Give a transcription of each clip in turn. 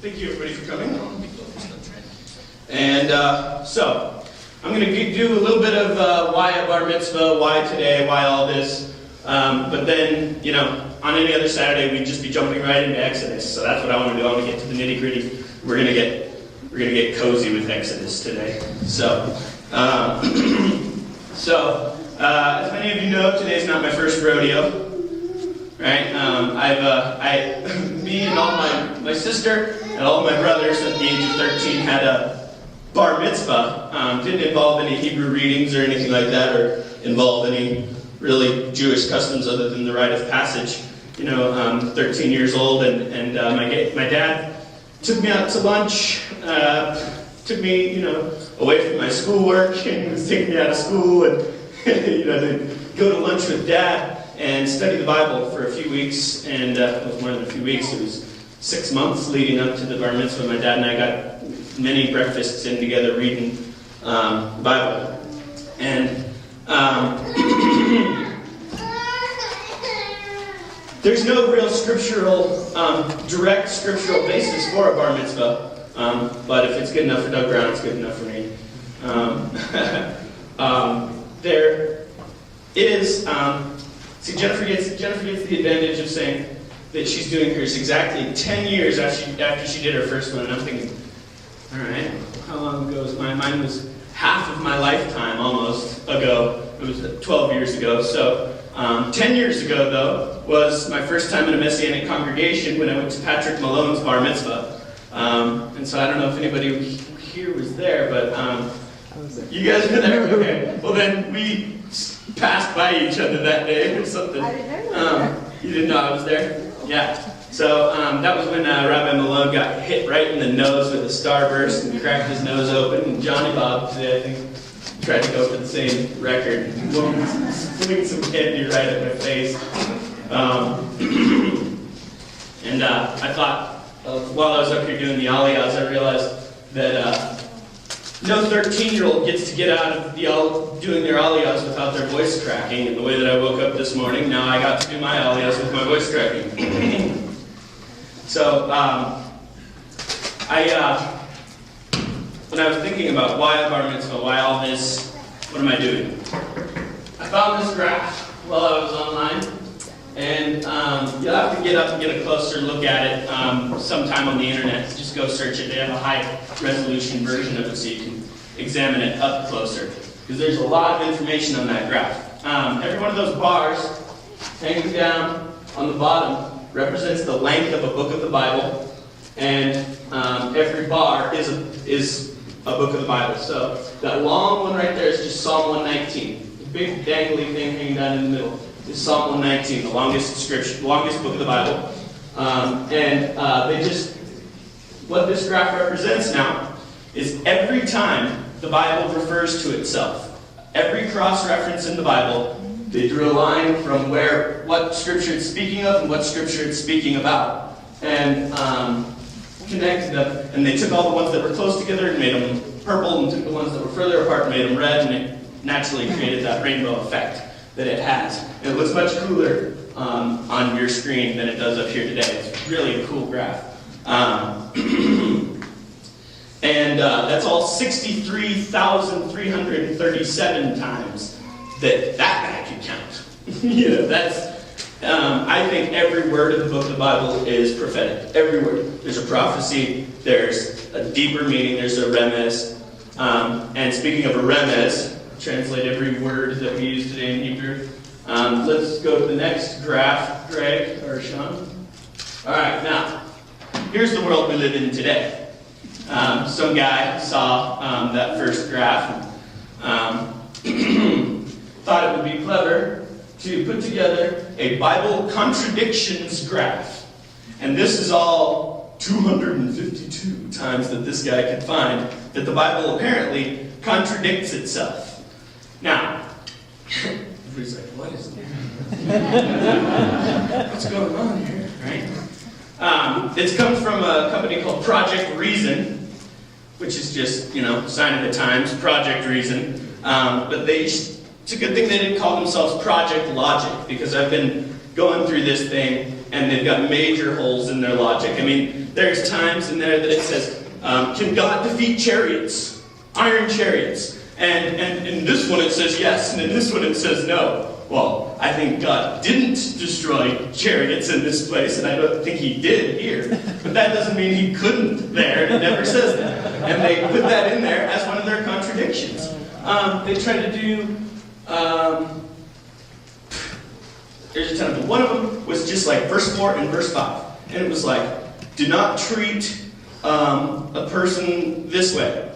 Thank you, everybody, for coming. And so, I'm going to do a little bit of why a bar mitzvah, why today, why all this. But then, on any other Saturday, we'd just be jumping right into Exodus. So that's what I want to do. I want to get to the nitty gritty. We're going to get cozy with Exodus today. So, as many of you know, today's not my first rodeo. Right? Me and all my sister and all my brothers at the age of 13 had a bar mitzvah. Didn't involve any Hebrew readings or anything like that, or involve any really Jewish customs other than the rite of passage. 13 years old, and my dad took me out to lunch, took me, away from my schoolwork, and was taking me out of school, and to go to lunch with Dad and study the Bible for a few weeks, and it was more than a few weeks, it was 6 months leading up to the bar mitzvah. My dad and I got many breakfasts in together reading the Bible. And there's no real direct scriptural basis for a bar mitzvah, but if it's good enough for Doug Brown, it's good enough for me. There is... See, Jennifer gets the advantage of saying that she's doing hers exactly 10 years after she did her first one, and I'm thinking, all right, how long ago was mine? Mine was half of my lifetime, almost, ago. It was 12 years ago. So 10 years ago, though, was my first time in a Messianic congregation when I went to Patrick Malone's bar mitzvah. And so I don't know if anybody here was there, but you guys were there? Okay. Well, then we passed by each other that day or something. I didn't know. You didn't know I was there? Yeah. So that was when Rabbi Malone got hit right in the nose with a starburst and cracked his nose open. And Johnny Bob today, I think, tried to go for the same record. Swing some candy right at my face. And I thought, while I was up here doing the aliyahs, I realized that no 13-year-old gets to get out of doing their aliyahs without their voice cracking. And the way that I woke up this morning, now I got to do my aliyahs with my voice cracking. So, when I was thinking about why a bar mitzvah, why all this, what am I doing? I found this graph while I was online. And you'll have to get up and get a closer look at it sometime on the internet. Just go search it. They have a high-resolution version of it so you can examine it up closer. Because there's a lot of information on that graph. Every one of those bars hanging down on the bottom represents the length of a book of the Bible. And every bar is a book of the Bible. So that long one right there is just Psalm 119. The big dangly thing hanging down in the middle is Psalm 119, the longest book of the Bible. What this graph represents now is every time the Bible refers to itself, every cross-reference in the Bible, they drew a line from what Scripture it's speaking of and what Scripture it's speaking about, and connected them. And they took all the ones that were close together and made them purple, and took the ones that were further apart and made them red, and it naturally created that rainbow effect that it has. And it looks much cooler on your screen than it does up here today. It's really a cool graph. And that's all 63,337 times that guy could count. I think every word of the book of the Bible is prophetic. Every word. There's a prophecy, there's a deeper meaning, there's a remez. And speaking of a remez, translate every word that we use today in Hebrew. Let's go to the next graph, Greg or Sean. All right, now, here's the world we live in today. Some guy saw that first graph and thought it would be clever to put together a Bible contradictions graph. And this is all 252 times that this guy could find that the Bible apparently contradicts itself. Now, everybody's like, what is that? What's going on here, right? It comes from a company called Project Reason, which is just, sign of the times, Project Reason. But it's a good thing they didn't call themselves Project Logic, because I've been going through this thing and they've got major holes in their logic. I mean, there's times in there that it says, can God defeat chariots? Iron chariots. And in this one it says yes, and in this one it says no. Well, I think God didn't destroy chariots in this place, and I don't think he did here. But that doesn't mean he couldn't there, and it never says that. And they put that in there as one of their contradictions. They try to do, there's a ton of them. One of them was just like verse 4 and verse 5. And it was like, do not treat a person this way.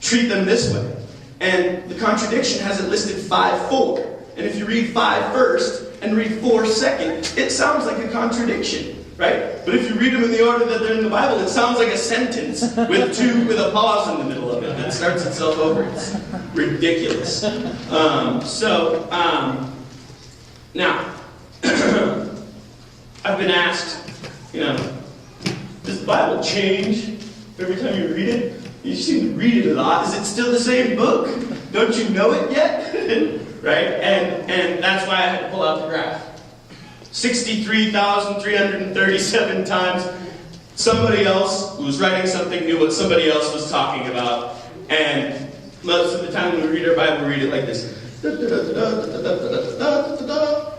Treat them this way. And the contradiction has it listed 5:4. And if you read 5 first and read 4 second, it sounds like a contradiction, right? But if you read them in the order that they're in the Bible, it sounds like a sentence with a pause in the middle of it that starts itself over. It's ridiculous. Now, I've been asked, does the Bible change every time you read it? You seem to read it a lot. Is it still the same book? Don't you know it yet? Right? And that's why I had to pull out the graph. 63,337 times somebody else who was writing something knew what somebody else was talking about. And most of the time when we read our Bible, we read it like this.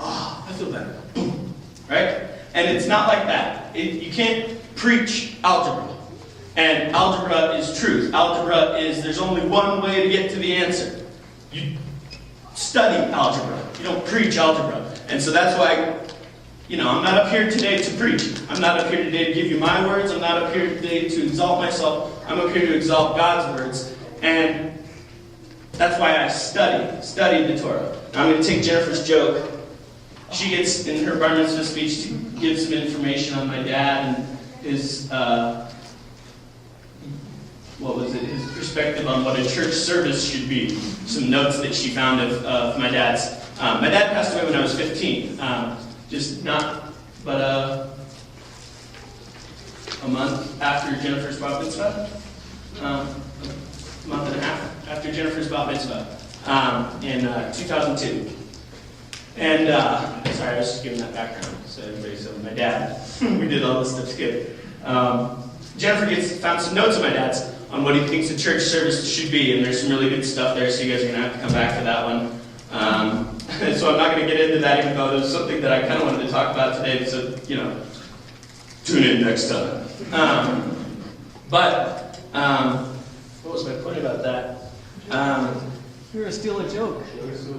Oh, I feel better. Boom. Right? And it's not like that. You can't preach algebra. And algebra is truth. Algebra is, there's only one way to get to the answer. You study algebra. You don't preach algebra. And so that's why, I'm not up here today to preach. I'm not up here today to give you my words. I'm not up here today to exalt myself. I'm up here to exalt God's words. And that's why I studied the Torah. Now I'm going to take Jennifer's joke. She gets, in her bar mitzvah speech, to give some information on my dad and his, his perspective on what a church service should be. Some notes that she found of my dad's. My dad passed away when I was 15. A month after Jennifer's bat mitzvah. A month and a half after Jennifer's bat mitzvah in 2002. And, sorry, I was just giving that background. So my dad, we did all this stuff together. Jennifer found some notes of my dad's on what he thinks a church service should be, and there's some really good stuff there, so you guys are going to have to come back to that one. So I'm not going to get into that, even though it was something that I kind of wanted to talk about today, so, tune in next time. What was my point about that? You were going to steal a joke.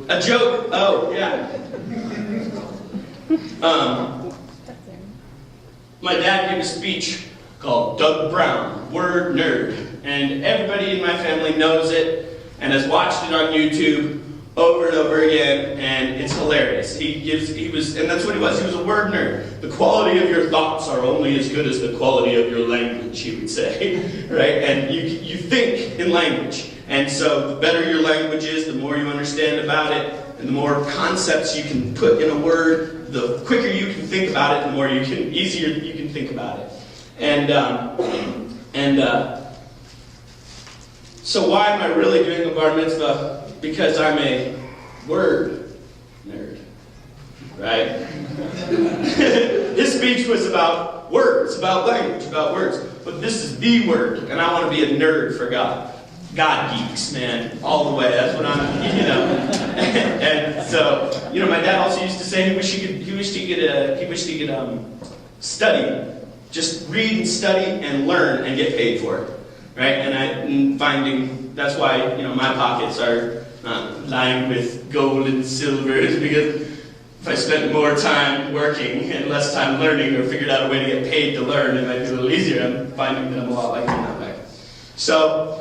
A joke? Oh, yeah. My dad gave a speech called Doug Brown, Word Nerd. And everybody in my family knows it and has watched it on YouTube over and over again, and it's hilarious. And that's what he was. He was a word nerd. The quality of your thoughts are only as good as the quality of your language, he would say. Right? And you think in language. And so the better your language is, the more you understand about it, and the more concepts you can put in a word, the quicker you can think about it, the easier you can think about it. So why am I really doing a bar mitzvah? Because I'm a word nerd, right? His speech was about words, about language, about words. But this is the word, and I want to be a nerd for God. God geeks, man, all the way. That's what I'm, And so, my dad also used to say he wished he could study, just read and study and learn and get paid for it, right? And that's why my pockets are not lined with gold and silver, is because if I spent more time working and less time learning, or figured out a way to get paid to learn, it might be a little easier. I'm finding that I'm a lot like him that way. So,